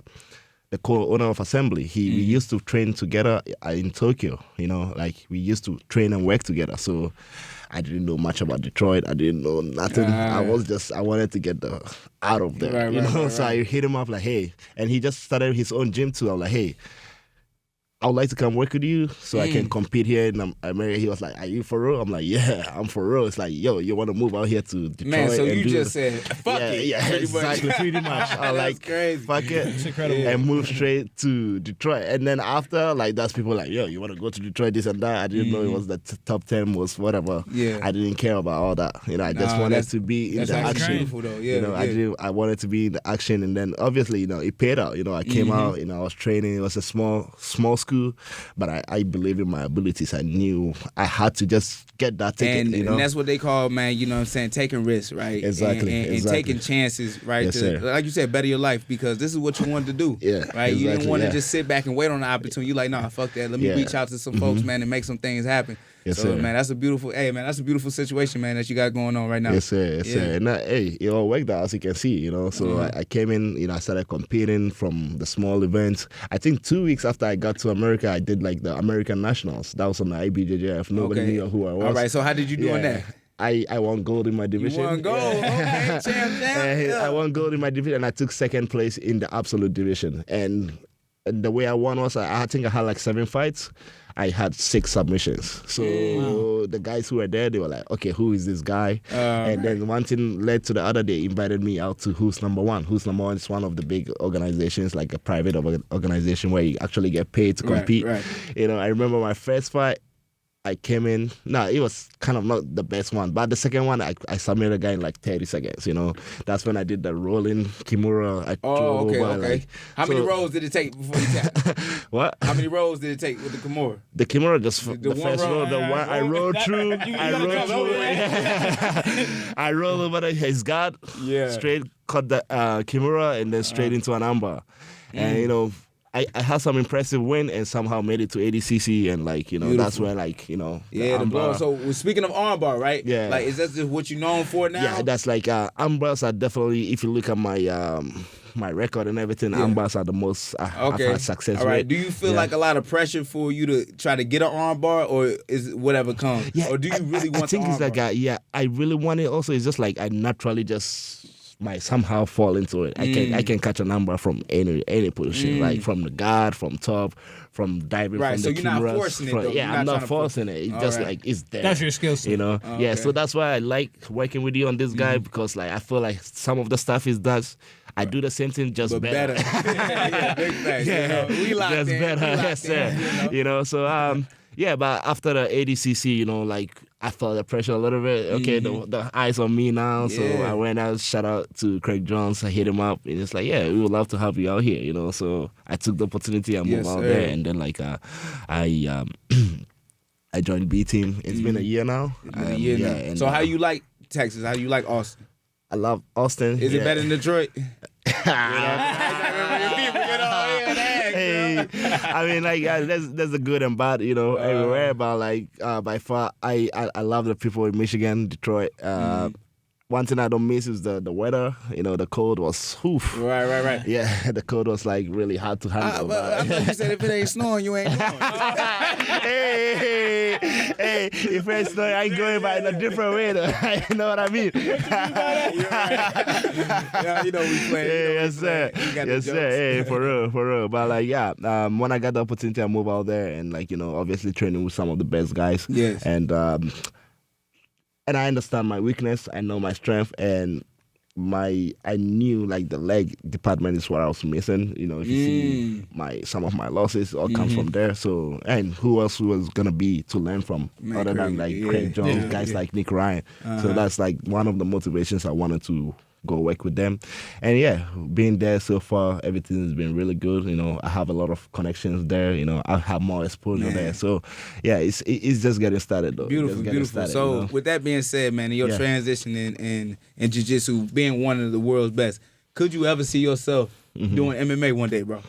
co-owner of Assembly, we used to train together in Tokyo. Like we used to train and work together. So I didn't know much about Detroit. I didn't know nothing. I wanted to get out of there. Right. So I hit him up like, hey, and he just started his own gym too. I'm like, hey, I would like to come work with you so I can compete here in America. He was like, are you for real? I'm like, yeah, I'm for real. It's like, yo, you want to move out here to Detroit? Man, so you just said, fuck it. Yeah, pretty much. I like, crazy. Fuck it. It's incredible. And move straight to Detroit. And then after, like, that's people like, yo, you want to go to Detroit, this and that. I didn't know it was the top 10 was whatever. Yeah. I didn't care about all that. I just wanted to be in the action. Beautiful, though. Yeah, I wanted to be in the action. And then obviously, it paid out. I came out, I was training. It was a small school, but I believe in my abilities. I knew I had to just get that ticket. And that's what they call, man, you know what I'm saying, taking risks, right? Exactly. And taking chances, right? Yes, sir. Like you said, better your life, because this is what you wanted to do. Yeah. Right? Exactly, You didn't want to just sit back and wait on the opportunity. You're like, nah, fuck that. Let me reach out to some folks, man, and make some things happen. Yes, so, sir. man, that's a beautiful situation, man, that you got going on right now. Yes, sir. Yes, sir. And it all worked out, as you can see, So I came in, I started competing from the small events. I think 2 weeks after I got to America, I did like the American Nationals. That was on the IBJJF. Nobody knew who I was. All right, so how did you do on that? I won gold in my division. You won gold, okay, champ. I won gold in my division, and I took second place in the absolute division. And the way I won was, I think I had like 7 fights. I had 6 submissions. So the guys who were there, they were like, okay, who is this guy? And then one thing led to the other. They invited me out to Who's Number One. Who's Number One is one of the big organizations, like a private organization where you actually get paid to compete. Right. I remember my first fight, I came in. No, it was kind of not the best one. But the second one, I submitted a guy in like 30 seconds, That's when I did the rolling Kimura. Okay. How many rolls did it take before you tapped? What? How many rolls did it take with the Kimura? The Kimura, just the first roll, the one I rolled through. I rolled over his guard, straight cut the Kimura, and then straight into an armbar. And, I had some impressive win and somehow made it to ADCC, and that's where the blow. So speaking of armbar, right? Yeah. Like, is that just what you're known for now? Yeah, that's like armbars are definitely, if you look at my record and everything, armbars are the most I've had success All right. with. Do you feel like a lot of pressure for you to try to get an armbar, or is it whatever comes? Yeah, or do you really want? I think it's like I really want it. Also, it's just like I naturally just might somehow fall into it. I can catch a number from any position, like from the guard, from top, from diving, from so the you're not cameras, forcing it, though. I'm not forcing it. It's just like it's there. That's your skill set. Yeah, so that's why I like working with you on this guy, because like I feel like some of the stuff he does, I do the same thing, just better. Yeah, big facts. Yeah, we locked just in. better. Yes, sir. So yeah, but after the ADCC, like I felt the pressure a little bit. Okay, the eyes on me now. So I went out, shout out to Craig Jones. I hit him up, and it's like, yeah, we would love to have you out here, So I took the opportunity and moved out there, and then I joined B Team. It's been a year now. And so how you like Texas? How you like Austin? I love Austin. Is it better than Detroit? I mean, like, there's a good and bad, everywhere. But like, by far, I love the people in Michigan, Detroit. one thing I don't miss is the weather. The cold was oof. Right. Yeah, the cold was like really hard to handle. But I thought you said if it ain't snowing, you ain't going. hey, if it's snowing, I ain't going, but in a different way though. You know what I mean? Yeah, we playing. Yes, sir. Yes, sir. Hey, for real. But like, yeah, when I got the opportunity, I moved out there and like, obviously training with some of the best guys. Yes. And I understand my weakness. I know my strength, and I knew like the leg department is what I was missing. If you see some of my losses, all comes from there. So, and who else was gonna be to learn from other than like Craig Jones, guys like Nick Ryan. So that's like one of the motivations I wanted to go work with them. And yeah, being there so far, everything has been really good. I have a lot of connections there. I have more exposure there. So yeah, it's just getting started though. Beautiful. So with that being said, man, in your transition in jiu-jitsu, being one of the world's best, could you ever see yourself doing MMA one day, bro?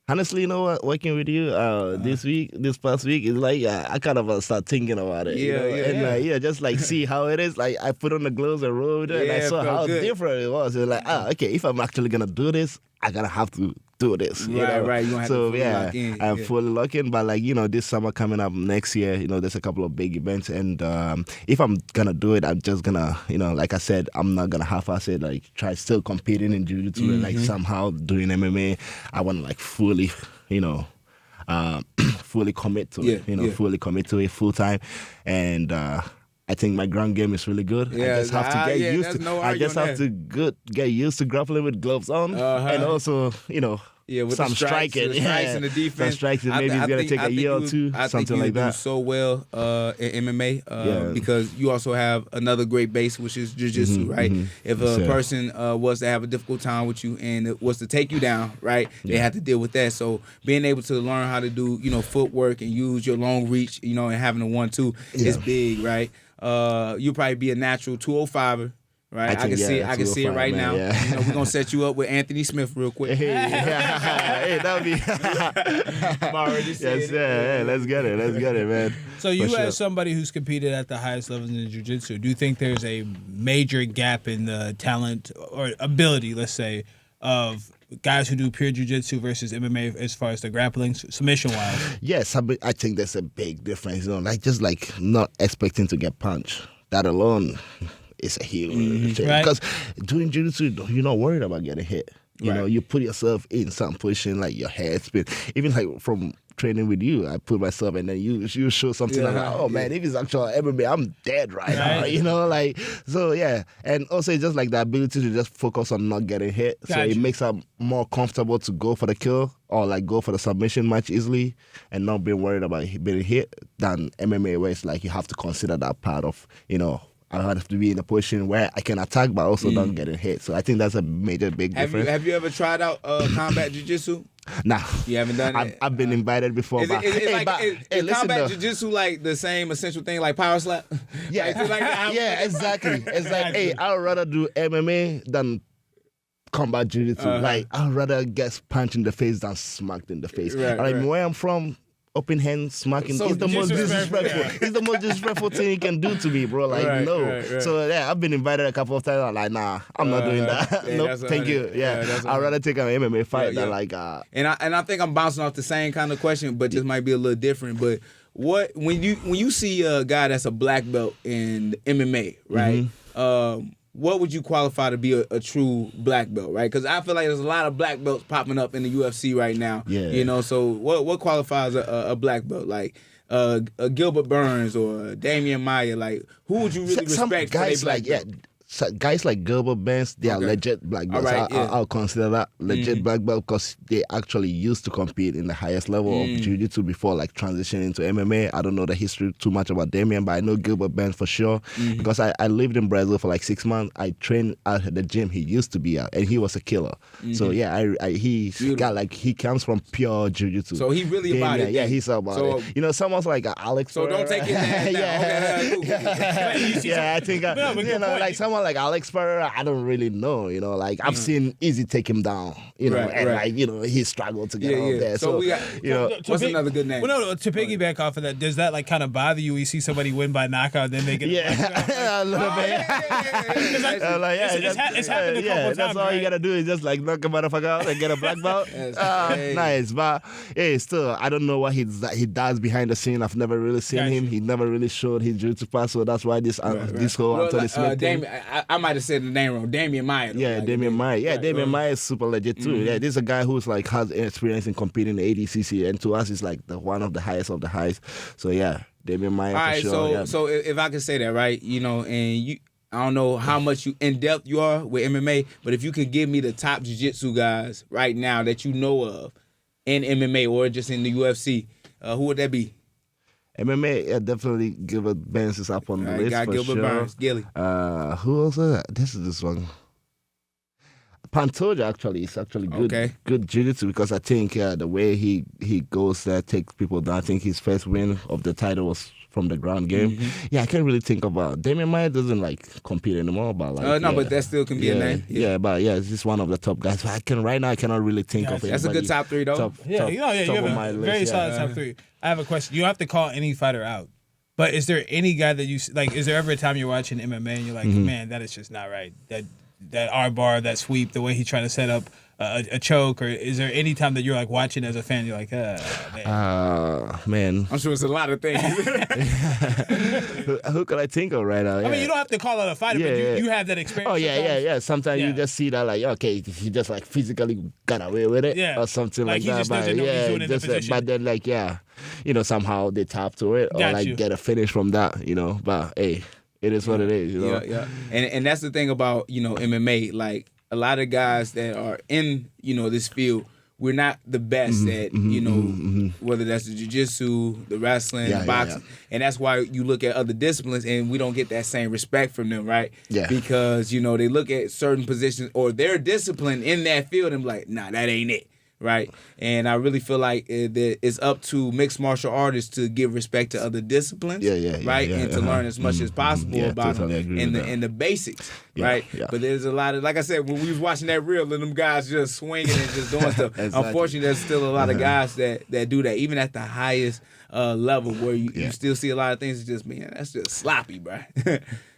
Honestly, you know what? Working with you this past week, is like I kind of start thinking about it. Just like see how it is. Like I put on the gloves and rode it, and I saw how different it was. It's like, okay, if I'm actually gonna do this, I gotta have to do this. Right. You gonna have to lock in. I'm fully locked in. But like this summer coming up next year, there's a couple of big events, and if I'm gonna do it, I'm just gonna, like I said, I'm not gonna half-ass it. Like try still competing in jiu-jitsu and like somehow doing MMA. I want to like fully, fully commit to it. Fully commit to it full time, and. I think my ground game is really good. Yeah, I just have to get used to. I just have to get used to grappling with gloves on, and also, with some the strikes, striking, the strikes and the defense. Some strikes, maybe it's gonna take a year or two, something like that. Do so well in MMA because you also have another great base, which is jiu-jitsu, right? If a person was to have a difficult time with you and it was to take you down, right, they have to deal with that. So being able to learn how to do, footwork and use your long reach, and having a 1-2 is big, right? You'll probably be a natural 205er, right? I can see it right now. Yeah. We're gonna set you up with Anthony Smith real quick. Hey, that'll be. I'm already saying yes, yeah. Let's get it, man. So you, as somebody who's competed at the highest levels in jiu-jitsu, do you think there's a major gap in the talent or ability, let's say, of guys who do pure jiu-jitsu versus MMA as far as the grappling submission-wise? Yes, I think there's a big difference. Just not expecting to get punched. That alone is a huge thing. Right. Because doing jiu-jitsu, you're not worried about getting hit. You put yourself in some position, like your head spin. Even like from training with you, I put myself, and then you show something man, if it's actual MMA, I'm dead right now. So yeah. And also just like the ability to just focus on not getting hit. Gotcha. So it makes it more comfortable to go for the kill or like go for the submission match easily and not being worried about being hit than MMA, where it's like you have to consider that part of, I have to be in a position where I can attack but also not getting hit. So I think that's a big difference. Have you ever tried out combat jiu-jitsu? Nah. You haven't done it? I've been invited before. Is combat jiu-jitsu like the same essential thing like power slap? Yeah. Exactly. It's like, hey, I'd rather do MMA than combat jiu-jitsu. Like, I'd rather get punched in the face than smacked in the face. Where I'm from, open hand smacking is the most disrespectful. It's the most disrespectful thing you can do to me, bro. Right. So yeah, I've been invited a couple of times. I'm like, nah, I'm not doing that. Nope, thank you. Yeah, I'd rather take an MMA fight than like. And I think I'm bouncing off the same kind of question, but just might be a little different. But when you see a guy that's a black belt in MMA, right? What would you qualify to be a true black belt, right? Because I feel like there's a lot of black belts popping up in the UFC right now. Yeah. So what qualifies a black belt? Like Gilbert Burns or Damian Maia? Like who would you really respect for their black belt? So guys like Gilbert Burns, they are legit black belts. Right, I'll consider that legit black belt because they actually used to compete in the highest level of jiu-jitsu before like transitioning to MMA. I don't know the history too much about Damian, but I know Gilbert Burns for sure because I lived in Brazil for like 6 months. I trained at the gym he used to be at, and he was a killer. So yeah, he comes from pure jiu-jitsu. So he really about it. Yeah, he's about it. Someone's like Alex. So don't take his hand down. Yeah, I think like someone someone like Alex Pereira, I don't really know. You know, like I've seen Easy take him down. You know, and like he struggled to get out there. So we got, you know, what's another good name? Well, no, to piggyback off of that, does that like kind of bother you? You see somebody win by knockout, then they get a little bit. It's happened a couple times. That's all you gotta do is just like knock a motherfucker out and get a black belt. Nice, but hey, still, I don't know what he does behind the scene. I've never really seen him. He never really showed his jiu-jitsu pass, so that's why this whole Anthony Smith thing. I might have said the name wrong. Damian Maia. Damian Maia. Yeah, Damian Maia is super legit too. Yeah, this is a guy who's like has experience in competing in ADCC, and to us, is like one of the highest of the highs. So yeah, Damian Maia. All right, sure. So if I can say that, right, you know, and you. I don't know how much in depth you are with MMA, but if you could give me the top jiu-jitsu guys right now that you know of in MMA or just in the UFC, who would that be? MMA, definitely Gilbert Burns is up on the list for Gilbert sure. Burns, Gilly. Who else? This one. Pantoja actually is actually good jiu-jitsu because I think the way he goes there, takes people down. I think his first win of the title was from the ground game. Yeah, I can't really think about Damian Maia doesn't like compete anymore, but like but that still can be a name. Yeah, but it's just one of the top guys. I cannot really think of it. That's a good top three though. You have a very solid top three. I have a question. You don't have to call any fighter out, but is there any guy that you like? Is there ever a time you're watching MMA and you're like, man, that is just not right. That R-bar, that sweep, the way he's trying to set up a choke, or is there any time that you're like watching as a fan, you're like, man. I'm sure it's a lot of things. Who could I think of right now? I mean, you don't have to call out a fighter, but you have that experience. Oh, yeah. Sometimes you just see that, like, okay, he just like physically got away with it or something like he that. Just doesn't know what he's doing in the position. But then, like, you know, somehow they tap to it or like get a finish from that, you know. But hey, it is what it is, you know. Yeah. And that's the thing about, you know, MMA. Like, a lot of guys that are in, you know, this field, we're not the best at, you know, whether that's the jiu-jitsu, the wrestling, the boxing. And that's why you look at other disciplines and we don't get that same respect from them, right? Yeah. Because, you know, they look at certain positions or their discipline in that field and be like, nah, that ain't it. Right, and I really feel like it's up to mixed martial artists to give respect to other disciplines, right, and to learn as much as possible about totally them in the basics, right. But there's a lot of, like I said, when we was watching that reel and them guys just swinging and just doing stuff. Exactly. Unfortunately, there's still a lot of guys that do that, even at the highest level, where you still see a lot of things. It's just, man, that's just sloppy, bro.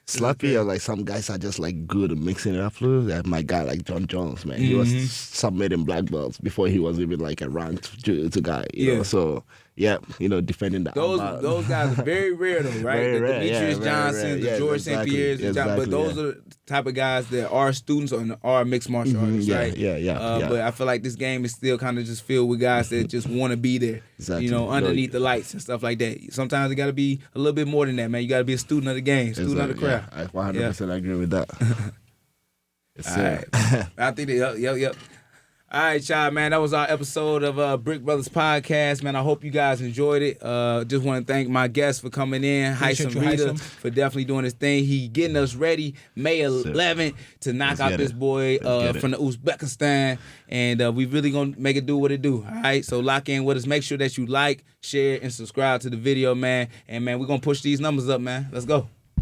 Sloppy, or like some guys are just like good at mixing it up. My guy like John Jones, man, he was submitting black belts before he was even like a ranked jiu-jitsu guy. You know? So you know, defending that. Those guys are very rare though, right? Very the rare, Demetrius Johnson, the George St. Pierre's, but those are the type of guys that are students or are mixed martial artists, right? But I feel like this game is still kind of just filled with guys that just want to be there, you know, underneath the lights and stuff like that. Sometimes it got to be a little bit more than that, man. You got to be a student of the game, student of the craft. I 100% agree with that. All right. I think yep. All right, y'all, man. That was our episode of Brick Brothers Podcast, man. I hope you guys enjoyed it. Just want to thank my guest for coming in, Haisam Rida, for definitely doing his thing. He getting us ready May 11th to knock out this boy from the Uzbekistan, and we really gonna make it do what it do. All right, so lock in with us. Make sure that you like, share, and subscribe to the video, man. And man, we're gonna push these numbers up, man. Let's go.